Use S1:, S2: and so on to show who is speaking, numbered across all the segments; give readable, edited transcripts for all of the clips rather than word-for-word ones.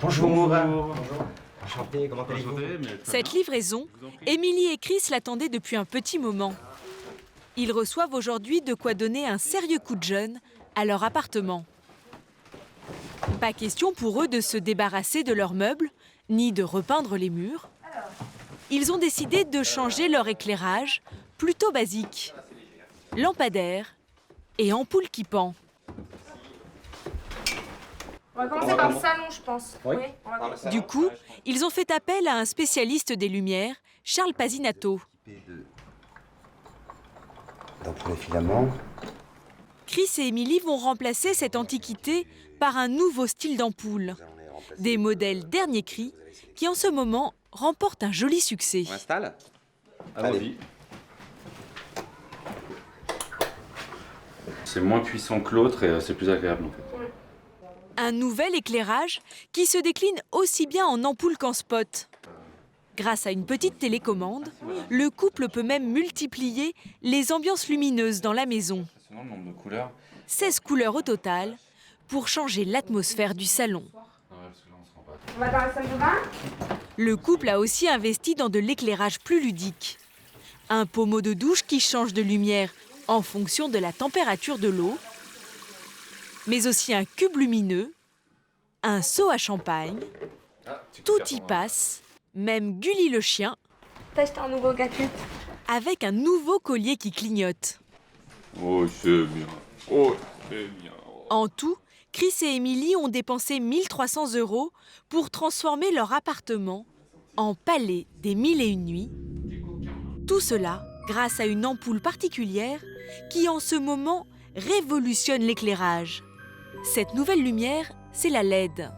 S1: Bonjour.
S2: Bonjour.
S1: Enchanté, comment allez-vous?
S3: Cette livraison, Émilie et Chris l'attendaient depuis un petit moment. Ils reçoivent aujourd'hui de quoi donner un sérieux coup de jeune à leur appartement. Pas question pour eux de se débarrasser de leurs meubles, ni de repeindre les murs. Ils ont décidé de changer leur éclairage, plutôt basique. Lampadaire et ampoule qui pend.
S4: On va commencer par le salon, je pense.
S1: Oui.
S4: on va commencer.
S3: Du coup, ils ont fait appel à un spécialiste des lumières, Charles Pasinato.
S1: D'ampoule à filament.
S3: Chris et Émilie vont remplacer cette antiquité par un nouveau style d'ampoule. Des modèles dernier cri qui, en ce moment, remportent un joli succès.
S2: On installe?
S1: Allez.
S5: C'est moins puissant que l'autre et c'est plus agréable en fait.
S3: Un nouvel éclairage qui se décline aussi bien en ampoule qu'en spot. Grâce à une petite télécommande, le couple peut même multiplier les ambiances lumineuses dans la maison.
S5: Impressionnant le nombre de couleurs.
S3: 16 couleurs au total pour changer l'atmosphère du salon.
S4: On va dans la salle de bain.
S3: Le couple a aussi investi dans de l'éclairage plus ludique. Un pommeau de douche qui change de lumière en fonction de la température de l'eau, mais aussi un cube lumineux, un seau à champagne, tout y passe, même Gulli le chien,
S4: T'as acheté un nouveau gadget.
S3: avec un nouveau collier qui clignote.
S5: Oh c'est bien. Oh c'est bien.
S3: En tout, Chris et Émilie ont dépensé 1 300 € pour transformer leur appartement en palais des 1001 nuits. Tout cela grâce à une ampoule particulière qui, en ce moment, révolutionne l'éclairage. Cette nouvelle lumière, c'est la LED.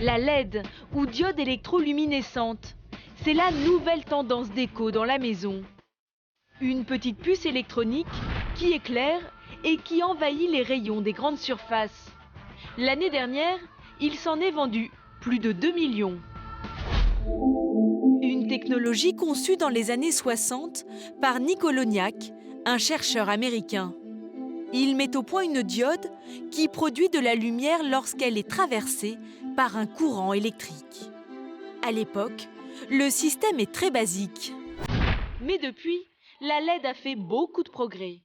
S3: La LED, ou diode électroluminescente, c'est la nouvelle tendance déco dans la maison. Une petite puce électronique qui éclaire et qui envahit les rayons des grandes surfaces. L'année dernière, il s'en est vendu plus de 2 millions. Une technologie conçue dans les années 60 par Nicoloniak, un chercheur américain. Il met au point une diode qui produit de la lumière lorsqu'elle est traversée par un courant électrique. À l'époque, le système est très basique. Mais depuis, la LED a fait beaucoup de progrès.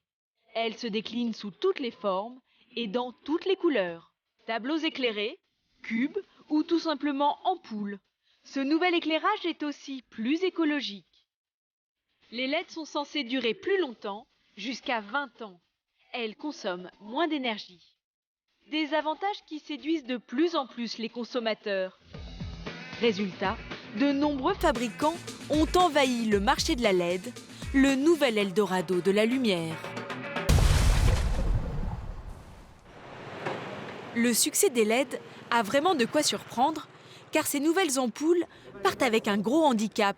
S3: Elle se décline sous toutes les formes et dans toutes les couleurs. Tableaux éclairés, cubes ou tout simplement ampoules. Ce nouvel éclairage est aussi plus écologique. Les LED sont censées durer plus longtemps, jusqu'à 20 ans. Elles consomment moins d'énergie. Des avantages qui séduisent de plus en plus les consommateurs. Résultat, de nombreux fabricants ont envahi le marché de la LED, le nouvel Eldorado de la lumière. Le succès des LED a vraiment de quoi surprendre, car ces nouvelles ampoules partent avec un gros handicap.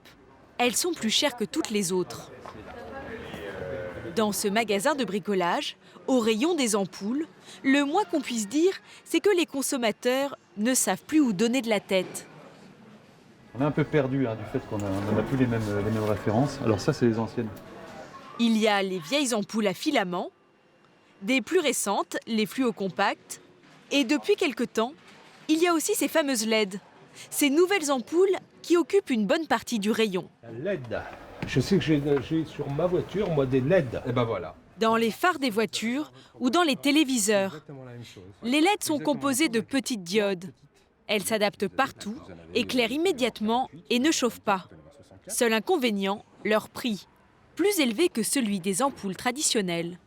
S3: Elles sont plus chères que toutes les autres. Dans ce magasin de bricolage, au rayon des ampoules, le moins qu'on puisse dire, c'est que les consommateurs ne savent plus où donner de la tête.
S6: On est un peu perdu du fait qu'on n'a plus les mêmes références. Alors ça, c'est les anciennes.
S3: Il y a les vieilles ampoules à filaments, des plus récentes, les fluocompacts, et depuis quelque temps, il y a aussi ces fameuses LED, ces nouvelles ampoules qui occupent une bonne partie du rayon.
S7: La LED. Je sais que j'ai sur ma voiture, moi, des LED. Et ben voilà.
S3: Dans les phares des voitures ou dans les téléviseurs,
S7: Exactement la même chose.
S3: les LED sont composées de petites diodes. Elles s'adaptent partout, éclairent immédiatement et ne chauffent pas. Seul inconvénient, leur prix, plus élevé que celui des ampoules traditionnelles.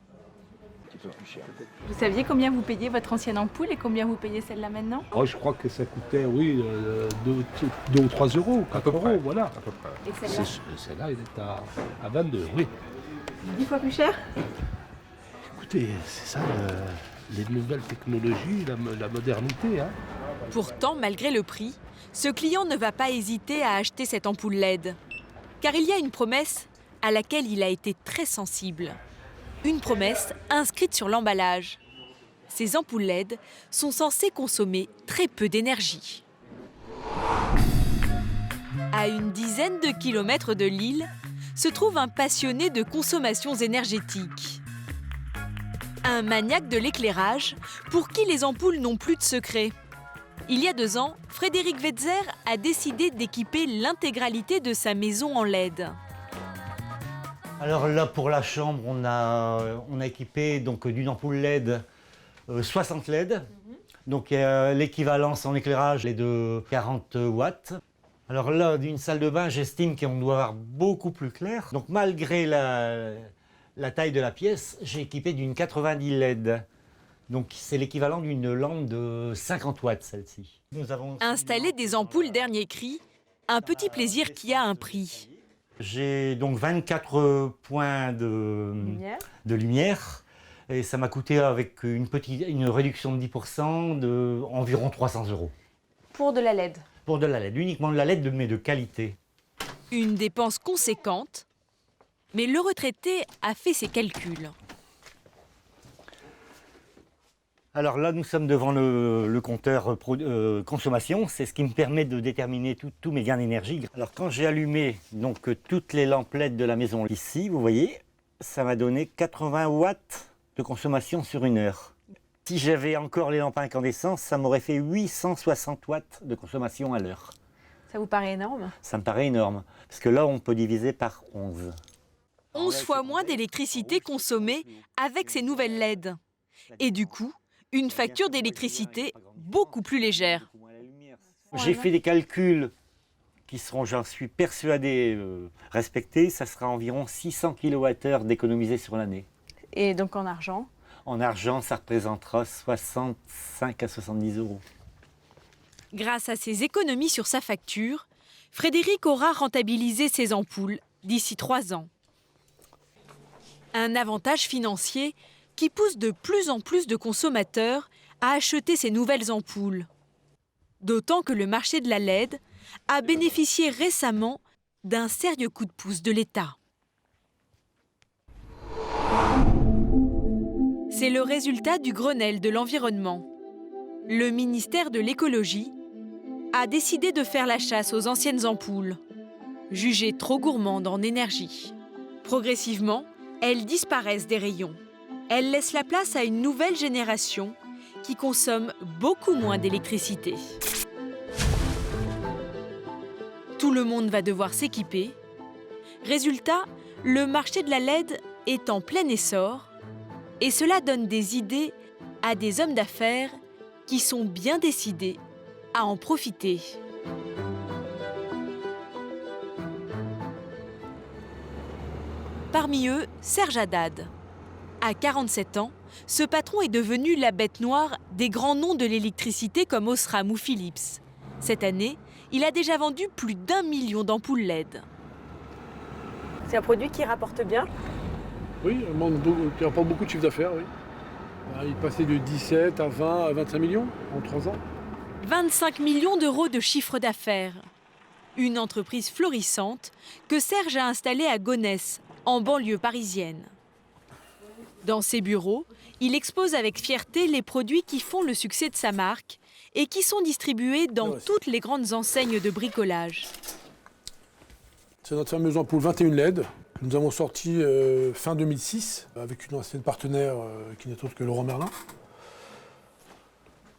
S8: Vous saviez combien vous payez votre ancienne ampoule et combien vous payez celle-là maintenant?
S7: Oh, je crois que ça coûtait, oui, 2 ou 3 euros, 4 euros, voilà.
S8: Et celle-là?
S7: Celle-là, elle est à 22, oui.
S8: 10 fois plus cher?
S7: Écoutez, c'est ça, les nouvelles technologies, la modernité. Hein.
S3: Pourtant, malgré le prix, ce client ne va pas hésiter à acheter cette ampoule LED. Car il y a une promesse à laquelle il a été très sensible. Une promesse inscrite sur l'emballage. Ces ampoules LED sont censées consommer très peu d'énergie. À une dizaine de kilomètres de Lille, se trouve un passionné de consommations énergétiques. Un maniaque de l'éclairage pour qui les ampoules n'ont plus de secret. Il y a 2 ans, Frédéric Wetzer a décidé d'équiper l'intégralité de sa maison en LED.
S2: Alors là, pour la chambre, on a équipé donc d'une ampoule LED 60 LED. Donc l'équivalence en éclairage est de 40 watts. Alors là, d'une salle de bain, j'estime qu'on doit avoir beaucoup plus clair. Donc malgré la taille de la pièce, j'ai équipé d'une 90 LED. Donc c'est l'équivalent d'une lampe de 50 watts, celle-ci.
S3: Installer des ampoules dernier cri, un petit plaisir qui a un prix.
S2: J'ai donc 24 points de lumière. Et ça m'a coûté avec une réduction de 10% de environ 300 €.
S8: Pour de la LED.
S2: Pour de la LED, uniquement de la LED, mais de qualité.
S3: Une dépense conséquente, mais le retraité a fait ses calculs.
S2: Alors là, nous sommes devant le compteur consommation. C'est ce qui me permet de déterminer tous mes gains d'énergie. Alors quand j'ai allumé donc, toutes les lampes LED de la maison ici, vous voyez, ça m'a donné 80 watts de consommation sur 1 heure. Si j'avais encore les lampes à incandescence, ça m'aurait fait 860 watts de consommation à l'heure.
S8: Ça vous paraît énorme?
S2: Ça me paraît énorme, parce que là, on peut diviser par 11.
S3: 11 fois moins d'électricité consommée avec ces nouvelles LED. Et du coup, une facture d'électricité beaucoup plus légère.
S2: J'ai fait des calculs qui seront, j'en suis persuadé, respectés. Ça sera environ 600 kWh d'économisés sur l'année.
S8: Et donc en argent?
S2: En argent, ça représentera 65 à 70 €.
S3: Grâce à ces économies sur sa facture, Frédéric aura rentabilisé ses ampoules d'ici 3 ans. Un avantage financier qui pousse de plus en plus de consommateurs à acheter ces nouvelles ampoules. D'autant que le marché de la LED a bénéficié récemment d'un sérieux coup de pouce de l'État. C'est le résultat du Grenelle de l'environnement. Le ministère de l'écologie a décidé de faire la chasse aux anciennes ampoules, jugées trop gourmandes en énergie. Progressivement, elles disparaissent des rayons. Elles laissent la place à une nouvelle génération qui consomme beaucoup moins d'électricité. Tout le monde va devoir s'équiper. Résultat, le marché de la LED est en plein essor et cela donne des idées à des hommes d'affaires qui sont bien décidés à en profiter. Parmi eux, Serge Haddad. À 47 ans, ce patron est devenu la bête noire des grands noms de l'électricité comme Osram ou Philips. Cette année, il a déjà vendu plus d'1 million d'ampoules LED.
S8: C'est un produit qui rapporte bien?
S7: Oui, il rapporte beaucoup de chiffre d'affaires, oui. Il passait de 17 à 20 à 25 millions en 3 ans.
S3: 25 millions d'euros de chiffre d'affaires. Une entreprise florissante que Serge a installée à Gonesse, en banlieue parisienne. Dans ses bureaux, il expose avec fierté les produits qui font le succès de sa marque et qui sont distribués dans toutes les grandes enseignes de bricolage.
S7: C'est notre fameuse ampoule 21 LED que nous avons sortie fin 2006 avec une ancienne partenaire qui n'est autre que Laurent Merlin.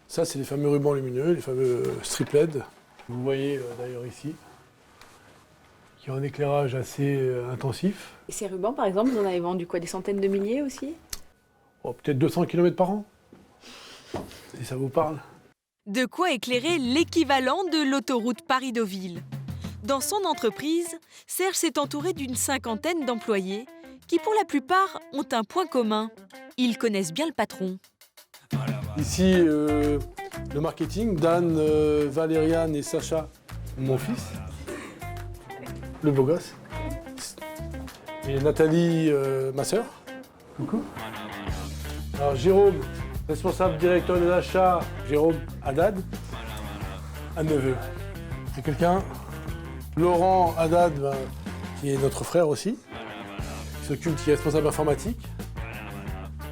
S7: Ça, c'est les fameux rubans lumineux, les fameux strip LED. Vous voyez d'ailleurs ici, qui ont un éclairage assez intensif.
S8: Et ces rubans, par exemple, vous en avez vendu quoi? Des centaines de milliers aussi?
S7: Oh, peut-être 200 km par an, si ça vous parle.
S3: De quoi éclairer l'équivalent de l'autoroute Paris-Deauville. Dans son entreprise, Serge s'est entouré d'une 50aine d'employés qui, pour la plupart, ont un point commun. Ils connaissent bien le patron.
S7: Ici, le marketing, Dan, Valériane et Sacha, mon fils, le beau gosse. Et Nathalie, ma sœur. Coucou. Alors Jérôme, responsable directeur de l'achat, Jérôme Haddad, un neveu. C'est quelqu'un, Laurent Haddad, qui est notre frère aussi, qui est responsable informatique.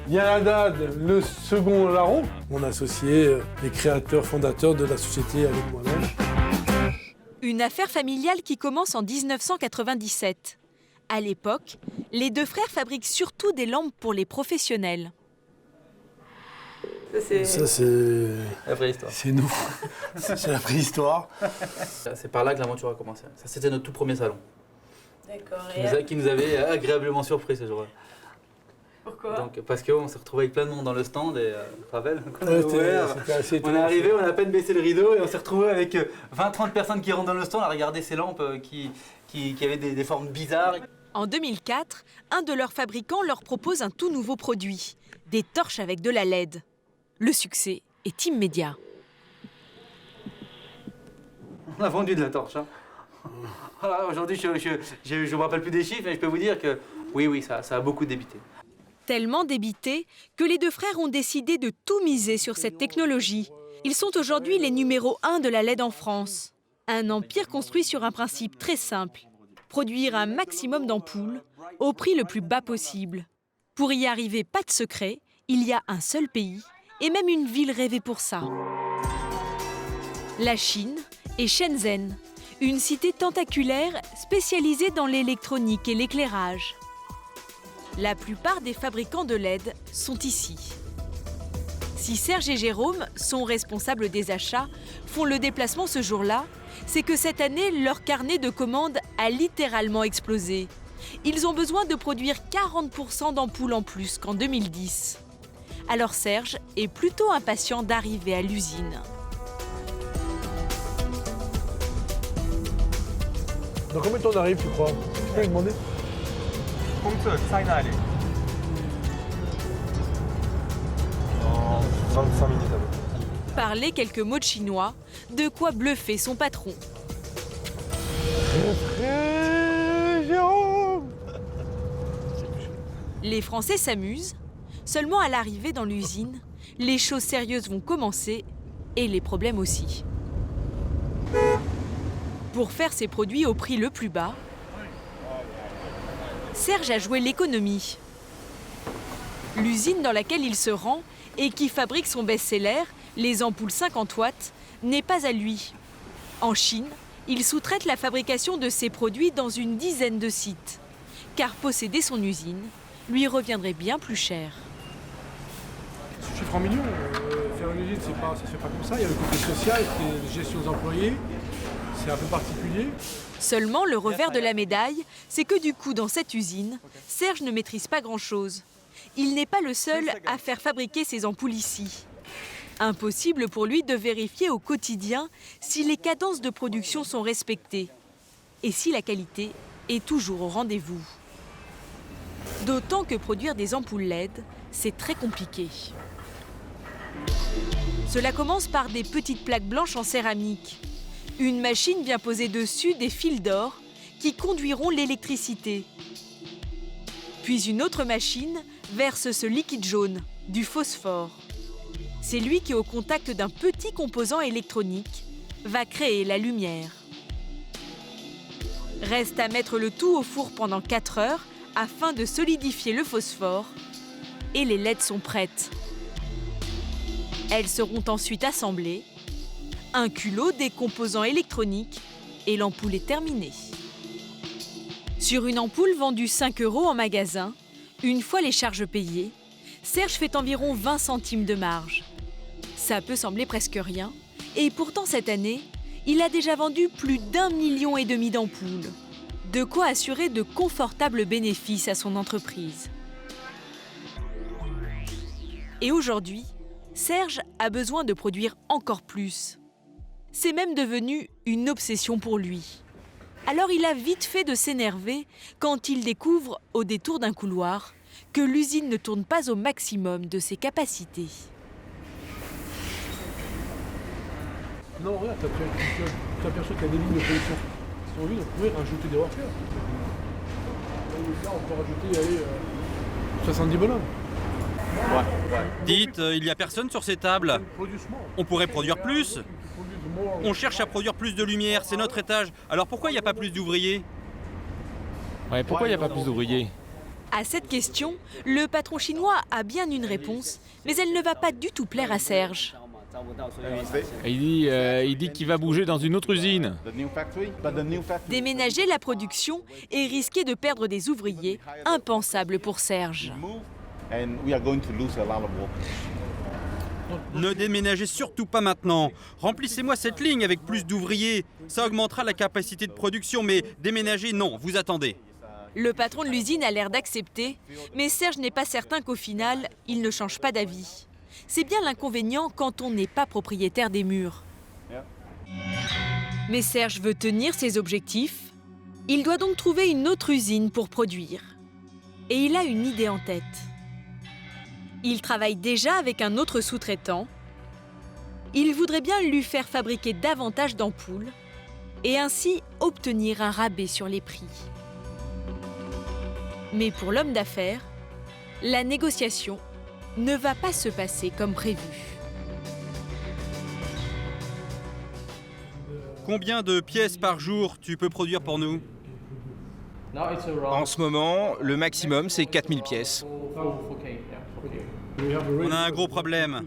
S7: Yann Haddad, le second larron, mon associé et créateur fondateur de la société avec moi-même.
S3: Une affaire familiale qui commence en 1997. À l'époque, les deux frères fabriquent surtout des lampes pour les professionnels.
S7: Ça, c'est...
S9: La préhistoire.
S7: C'est nous. C'est la préhistoire.
S9: C'est par là que l'aventure a commencé. Ça, c'était notre tout premier salon.
S8: D'accord.
S9: Qui nous avait agréablement surpris ce jour-là.
S8: Pourquoi?
S9: Donc, parce qu'on s'est retrouvé avec plein de monde dans le stand et Ravel, quand
S7: Ouais,
S9: c'était
S7: assez
S9: on est arrivé, on a à peine baissé le rideau et on s'est retrouvé avec 20-30 personnes qui rentrent dans le stand à regarder ces lampes qui avaient des formes bizarres.
S3: En 2004, un de leurs fabricants leur propose un tout nouveau produit, des torches avec de la LED. Le succès est immédiat.
S9: On a vendu de la torche. Hein. Voilà, aujourd'hui, je ne me rappelle plus des chiffres, mais je peux vous dire que oui, ça a beaucoup débité.
S3: Tellement débité que les deux frères ont décidé de tout miser sur cette technologie. Ils sont aujourd'hui les numéros 1 de la LED en France. Un empire construit sur un principe très simple. Produire un maximum d'ampoules au prix le plus bas possible. Pour y arriver, pas de secret, il y a un seul pays et même une ville rêvée pour ça. La Chine et Shenzhen, une cité tentaculaire spécialisée dans l'électronique et l'éclairage. La plupart des fabricants de LED sont ici. Si Serge et Jérôme, sont responsables des achats, font le déplacement ce jour-là, c'est que cette année, leur carnet de commandes a littéralement explosé. Ils ont besoin de produire 40% d'ampoules en plus qu'en 2010. Alors Serge est plutôt impatient d'arriver à l'usine.
S7: Dans combien de temps on arrive, tu crois? Tu peux lui demander?
S1: Dans 25 minutes à peu près.
S3: Parler quelques mots de chinois, de quoi bluffer son patron. Les Français s'amusent, seulement à l'arrivée dans l'usine, les choses sérieuses vont commencer et les problèmes aussi. Pour faire ses produits au prix le plus bas, Serge a joué l'économie. L'usine dans laquelle il se rend et qui fabrique son best-seller, les ampoules 50 watts, n'est pas à lui. En Chine, il sous-traite la fabrication de ses produits dans une dizaine de sites, car posséder son usine lui reviendrait bien plus cher.
S7: Ce chiffre en millions, faire une usine, ça ne se fait pas comme ça. Il y a le côté social, la gestion des employés, c'est un peu particulier.
S3: Seulement, le revers de la médaille, c'est que du coup, dans cette usine, Serge ne maîtrise pas grand-chose. Il n'est pas le seul à faire fabriquer ses ampoules ici. Impossible pour lui de vérifier au quotidien si les cadences de production sont respectées et si la qualité est toujours au rendez-vous. D'autant que produire des ampoules LED, c'est très compliqué. Cela commence par des petites plaques blanches en céramique. Une machine vient poser dessus des fils d'or qui conduiront l'électricité. Puis une autre machine verse ce liquide jaune, du phosphore. C'est lui qui, au contact d'un petit composant électronique, va créer la lumière. Reste à mettre le tout au four pendant 4 heures afin de solidifier le phosphore et les LED sont prêtes. Elles seront ensuite assemblées, un culot des composants électroniques et l'ampoule est terminée. Sur une ampoule vendue 5 € en magasin, une fois les charges payées, Serge fait environ 20 centimes de marge. Ça peut sembler presque rien, et pourtant cette année, il a déjà vendu plus d'1,5 million d'ampoules. De quoi assurer de confortables bénéfices à son entreprise. Et aujourd'hui, Serge a besoin de produire encore plus. C'est même devenu une obsession pour lui. Alors il a vite fait de s'énerver quand il découvre, au détour d'un couloir, que l'usine ne tourne pas au maximum de ses capacités.
S7: Non, regarde, tu aperçois qu'il y a des lignes de production. Si on veut, on pourrait rajouter des workers. Là, on peut rajouter 70 bonhommes.
S10: Dites, il n'y a personne sur ces tables. On pourrait produire plus. On cherche à produire plus de lumière, c'est notre étage. Alors pourquoi il n'y a pas plus d'ouvriers?
S11: Ouais, pourquoi il n'y a pas plus d'ouvriers?
S3: À cette question, le patron chinois a bien une réponse, mais elle ne va pas du tout plaire à Serge.
S11: Il dit qu'il va bouger dans une autre usine.
S3: Déménager la production et risquer de perdre des ouvriers, impensable pour Serge.
S10: Ne déménagez surtout pas maintenant. Remplissez-moi cette ligne avec plus d'ouvriers. Ça augmentera la capacité de production, mais déménager, non, vous attendez.
S3: Le patron de l'usine a l'air d'accepter, mais Serge n'est pas certain qu'au final, il ne change pas d'avis. C'est bien l'inconvénient quand on n'est pas propriétaire des murs. Mais Serge veut tenir ses objectifs. Il doit donc trouver une autre usine pour produire. Et il a une idée en tête. Il travaille déjà avec un autre sous-traitant. Il voudrait bien lui faire fabriquer davantage d'ampoules et ainsi obtenir un rabais sur les prix. Mais pour l'homme d'affaires, la négociation ne va pas se passer comme prévu.
S10: Combien de pièces par jour tu peux produire pour nous?
S12: En ce moment, le maximum, c'est 4000 pièces.
S10: On a un gros problème.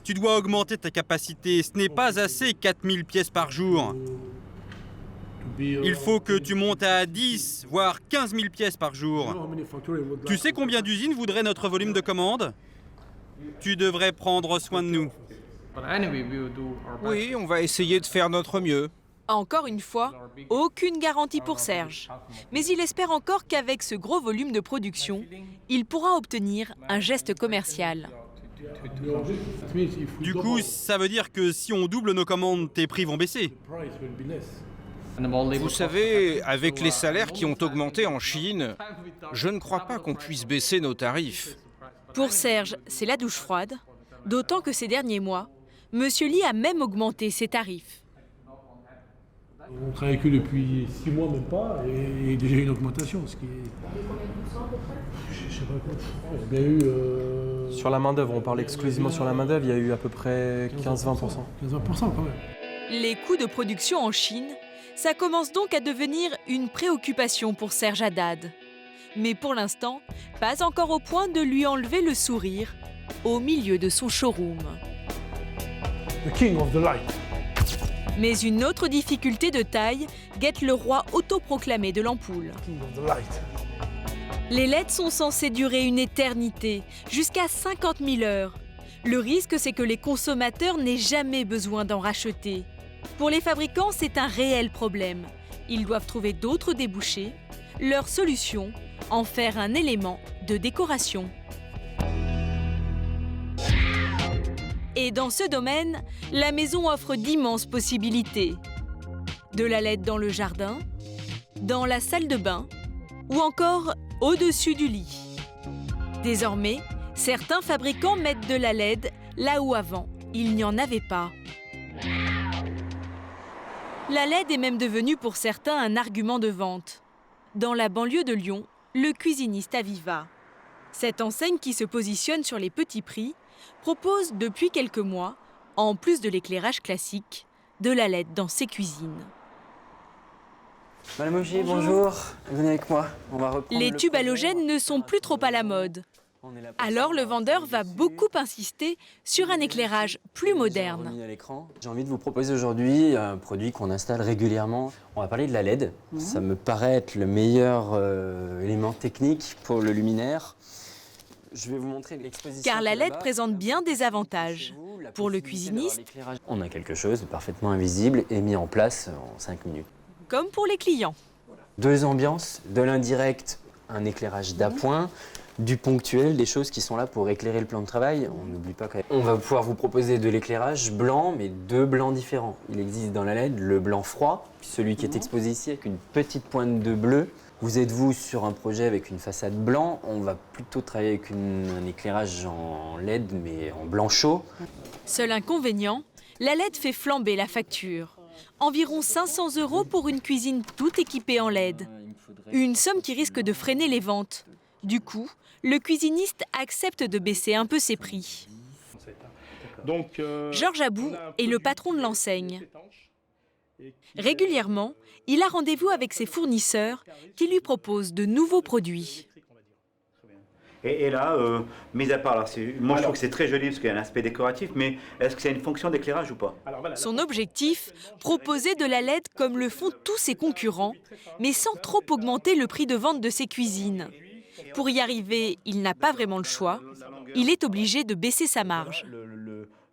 S10: Tu dois augmenter ta capacité. Ce n'est pas assez 4000 pièces par jour. Il faut que tu montes à 10, voire 15 000 pièces par jour. Tu sais combien d'usines voudraient notre volume de commande? Tu devrais prendre soin de nous.
S12: Oui, on va essayer de faire notre mieux.
S3: Encore une fois, aucune garantie pour Serge. Mais il espère encore qu'avec ce gros volume de production, il pourra obtenir un geste commercial.
S10: Du coup, ça veut dire que si on double nos commandes, tes prix vont baisser.
S12: Vous savez, avec les salaires qui ont augmenté en Chine, je ne crois pas qu'on puisse baisser nos tarifs.
S3: Pour Serge, c'est la douche froide, d'autant que ces derniers mois, Monsieur Lee a même augmenté ses tarifs.
S7: On travaille que depuis 6 mois, même pas, et déjà une augmentation, ce qui est... Je sais pas quoi. Il y a eu...
S1: Sur la main-d'œuvre, on parle exclusivement sur la main-d'œuvre, il y a eu à peu près 15-20%.
S7: 15-20% quand même.
S3: Les coûts de production en Chine, ça commence donc à devenir une préoccupation pour Serge Haddad. Mais pour l'instant, pas encore au point de lui enlever le sourire au milieu de son showroom.
S7: The King of the Light.
S3: Mais une autre difficulté de taille guette le roi autoproclamé de l'ampoule. Les LED sont censées durer une éternité, jusqu'à 50 000 heures. Le risque, c'est que les consommateurs n'aient jamais besoin d'en racheter. Pour les fabricants, c'est un réel problème. Ils doivent trouver d'autres débouchés. Leur solution, en faire un élément de décoration. Et dans ce domaine, la maison offre d'immenses possibilités. De la LED dans le jardin, dans la salle de bain ou encore au-dessus du lit. Désormais, certains fabricants mettent de la LED là où avant, il n'y en avait pas. La LED est même devenue pour certains un argument de vente. Dans la banlieue de Lyon, le cuisiniste Aviva. Cette enseigne qui se positionne sur les petits prix propose depuis quelques mois, en plus de l'éclairage classique, de la LED dans ses cuisines.
S13: Madame Augier, bonjour. Venez avec moi. On va reprendre
S3: les tubes halogènes ne sont plus trop à la mode. Alors le vendeur va beaucoup insister sur un éclairage plus moderne.
S13: J'ai envie de vous proposer aujourd'hui un produit qu'on installe régulièrement. On va parler de la LED. Ça me paraît être le meilleur élément technique pour le luminaire. Je vais vous montrer l'exposition.
S3: Car la LED présente bien des avantages. Pour le cuisiniste,
S13: on a quelque chose de parfaitement invisible et mis en place en 5 minutes.
S3: Comme pour les clients.
S13: 2 ambiances, de l'indirect, un éclairage d'appoint, du ponctuel, des choses qui sont là pour éclairer le plan de travail. On n'oublie pas qu'on va pouvoir vous proposer de l'éclairage blanc, mais 2 blancs différents. Il existe dans la LED le blanc froid, puis celui qui est exposé ici avec une petite pointe de bleu. Vous êtes vous sur un projet avec une façade blanc, on va plutôt travailler avec un éclairage en LED, mais en blanc chaud.
S3: Seul inconvénient, la LED fait flamber la facture. Environ 500 € pour une cuisine toute équipée en LED. Une somme qui risque de freiner les ventes. Du coup, le cuisiniste accepte de baisser un peu ses prix. Georges Abou est le patron de l'enseigne. Régulièrement, il a rendez-vous avec ses fournisseurs qui lui proposent de nouveaux produits.
S2: Et là, mis à part, moi je trouve que c'est très joli parce qu'il y a un aspect décoratif, mais est-ce que c'est une fonction d'éclairage ou pas?
S3: Son objectif, proposer de la LED comme le font tous ses concurrents, mais sans trop augmenter le prix de vente de ses cuisines. Pour y arriver, il n'a pas vraiment le choix. Il est obligé de baisser sa marge.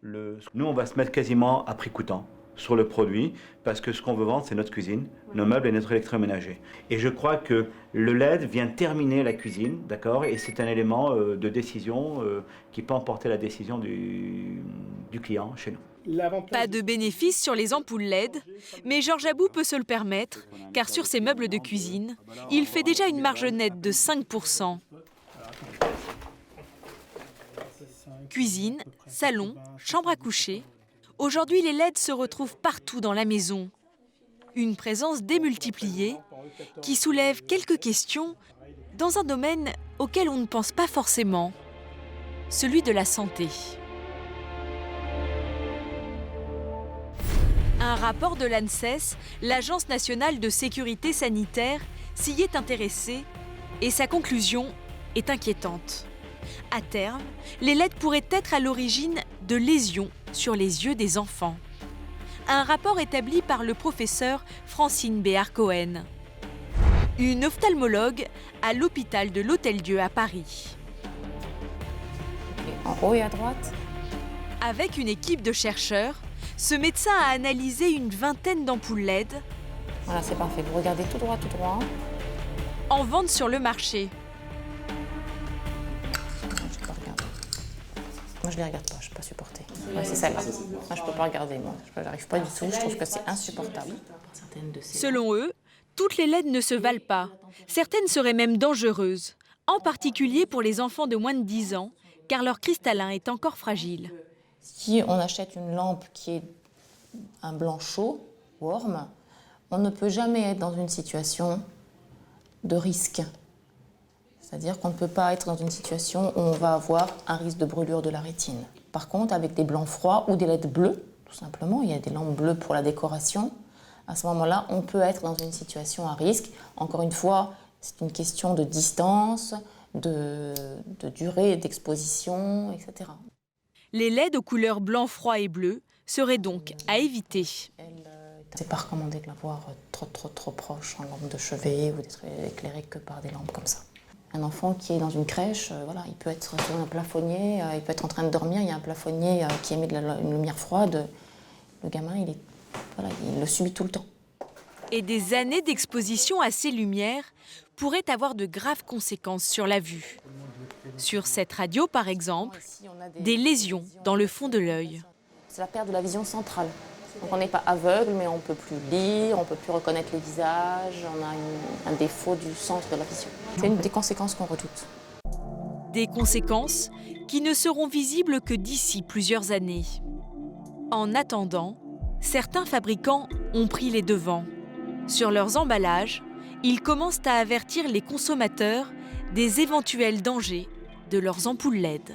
S2: Nous, on va se mettre quasiment à prix coûtant sur le produit, parce que ce qu'on veut vendre, c'est notre cuisine, nos meubles et notre électroménager. Et je crois que le LED vient terminer la cuisine, d'accord, et c'est un élément de décision qui peut emporter la décision du client chez nous.
S3: Pas de bénéfice sur les ampoules LED, mais Georges Abou peut se le permettre, car sur ses meubles de cuisine, il fait déjà une marge nette de 5%. Cuisine, salon, chambre à coucher. Aujourd'hui, les LED se retrouvent partout dans la maison. Une présence démultipliée qui soulève quelques questions dans un domaine auquel on ne pense pas forcément, celui de la santé. Un rapport de l'ANSES, l'Agence nationale de sécurité sanitaire, s'y est intéressé et sa conclusion est inquiétante. À terme, les LED pourraient être à l'origine de lésions sur les yeux des enfants. Un rapport établi par le professeur Francine Béard-Cohen, une ophtalmologue à l'hôpital de l'Hôtel-Dieu à Paris.
S14: En haut et à droite.
S3: Avec une équipe de chercheurs, ce médecin a analysé une vingtaine d'ampoules LED.
S14: Voilà, c'est parfait. Vous regardez tout droit,
S3: en vente sur le marché.
S14: Moi, je les regarde pas, je ne peux pas supporter. Ouais, c'est celle-là. Moi, je ne peux pas regarder, moi. Je n'arrive pas du tout, je trouve que c'est insupportable.
S3: Selon eux, toutes les LED ne se valent pas. Certaines seraient même dangereuses, en particulier pour les enfants de moins de 10 ans, car leur cristallin est encore fragile.
S14: Si on achète une lampe qui est un blanc chaud, warm, on ne peut jamais être dans une situation de risque. C'est-à-dire qu'on ne peut pas être dans une situation où on va avoir un risque de brûlure de la rétine. Par contre, avec des blancs froids ou des LED bleus, tout simplement, il y a des lampes bleues pour la décoration, à ce moment-là, on peut être dans une situation à risque. Encore une fois, c'est une question de distance, de durée d'exposition, etc.
S3: Les LED aux couleurs blanc, froid et bleu seraient donc à éviter.
S14: C'est pas recommandé de l'avoir trop proche en lampe de chevet ou d'être éclairé que par des lampes comme ça. Un enfant qui est dans une crèche, voilà, il peut être sur un plafonnier, il peut être en train de dormir, il y a un plafonnier qui émet une lumière froide. Le gamin, il le subit tout le temps.
S3: Et des années d'exposition à ces lumières pourraient avoir de graves conséquences sur la vue. Sur cette radio, par exemple, des lésions dans le fond de l'œil.
S14: C'est la perte de la vision centrale. Donc on n'est pas aveugle, mais on ne peut plus lire, on ne peut plus reconnaître les visages, on a un défaut du centre de la vision. C'est une des conséquences qu'on redoute.
S3: Des conséquences qui ne seront visibles que d'ici plusieurs années. En attendant, certains fabricants ont pris les devants. Sur leurs emballages, ils commencent à avertir les consommateurs des éventuels dangers de leurs ampoules LED.